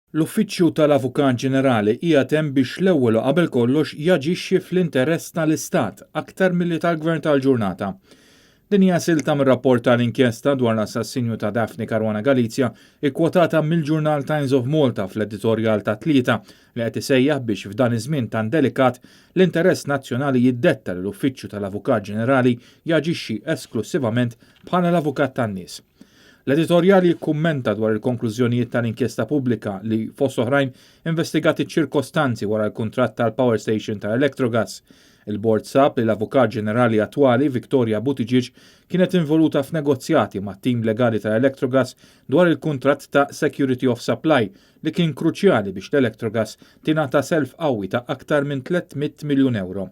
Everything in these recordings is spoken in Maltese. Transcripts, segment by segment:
L-Uffiċċju tal-Avukat Ġenerali qiegħed hemm biex l-ewwel u qabel kollox jaġixxi fl-interess tal-Istat aktar milli tal-Gvern tal-Ġurnata. Din hija silta mir-rapport tal-inkjesta dwar l-assassinju ta' Daphne Caruana Galizia ikkwotata mill-Journal Times of Malta fl-editorjal ta' Tlieta li qed isejjaħ biex f'dan iż-żmien tan delikat l-interess nazzjonali jiddetta li l-Uffiċċju tal-Avukat Ġenerali jaġixxi esklusivament bħala l-avukat tan-nies. L-editorjal jikkummenta dwar il-konklużjonijiet tal-inkjesta pubblika li fost oħrajn investigati ċirkostanzi wara l-kuntratt tal-Power Station ta' Electrogas. Il-Bord sab li l-Avukat Ġenerali attwali Victoria Buttigieg kienet involuta f'negozjati mat tim legali ta' Electrogas dwar il-kuntratt ta' Security of Supply li kien kruċjali biex l-Electrogas tingħata self qawwi ta' aktar minn 300 miljun euro.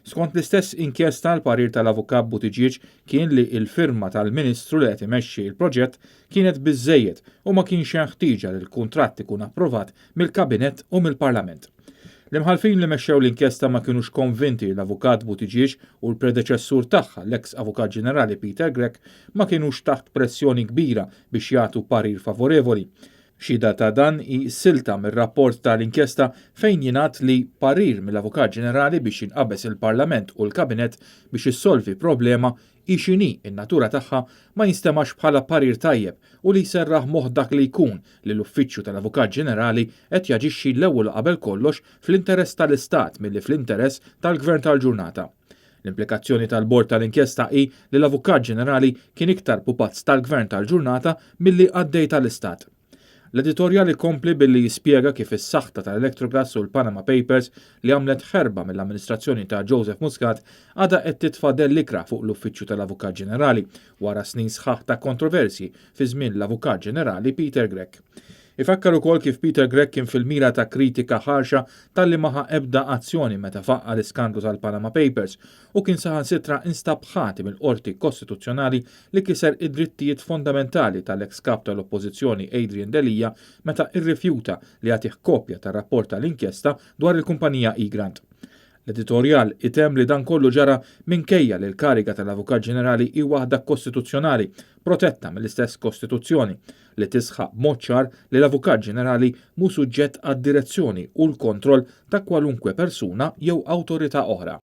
Skont l-istess inkjesta l-parir tal-Avukat Buttigieg kien li l-firma tal-Ministru li qed imexxi l-proġett kienet biżżejjed u ma kienx hemm ħtieġa li l-kuntratt ikun approvat mill-Kabinett u mill-Parlament. L-imħalfin li mexxew l-inkjesta ma kienux konvinti l-Avukat Buttigieg u l-predeċessur tagħha l-eks Avukat Ġenerali Peter Grech ma kienux taħt pressjoni kbira biex jagħtu parir favorevoli. Xhieda ta' dan hi silta mir-rapport tal-inkjesta fejn jingħad li parir mill-Avukat Ġenerali biex jinqabeż il-Parlament u l-Kabinett biex issolvi problema hi x'inhi n-natura tagħha ma jinstemax bħala parir tajjeb u li jserraħ moħħ dak li jkun li l-Uffiċċju tal-Avukat Ġenerali qed jaġixxi l-ewwel qabel kollox fl-interess tal-Istat milli fl-interess tal-Gvern tal-Ġurnata. L-implikazzjoni tal-bord tal-inkjesta hi li l-Avukat Ġenerali kien iktar pupazz tal-Gvern tal-Ġurnata milli għaddej tal-Istat. L-editorjal ikompli billi jispjega kif is-saħħta tal-Electrogas u l-Panama Papers li għamlet ħerba mill-amministrazzjoni ta' Joseph Muscat għadha qed titfadel l-ikra fuq l-Uffiċċju tal-Avukat Ġenerali wara snin sħaħ ta' kontroversji fi żmien l-Avukat Ġenerali Peter Grech. Ifakkar ukoll kif Peter Grech kien fil-mira ta' kritika ħarxa talli maħa ebda azzjoni meta faqqa l-iskandlu tal-Panama Papers u kien saħansitra instab ħati mill-Qorti Kostituzzjonali li kiser id-drittijiet fondamentali tal-eks kap tal-Oppożizzjoni Adrian Delija meta irrifjuta li jagħtih kopja tar-rapport tal-inkjesta dwar il-kumpanija E-Grant. L-editorjal item li dan kollu ġara minkejja li l-kariga tal-Avukat Ġenerali hi waħda kostituzzjonali protetta mill-istess Kostituzzjoni li tisħaq b'mod ċar li l-Avukat Ġenerali mhu suġġett għad-direzzjoni u l-kontroll ta' kwalunkwe persuna jew awtorità oħra.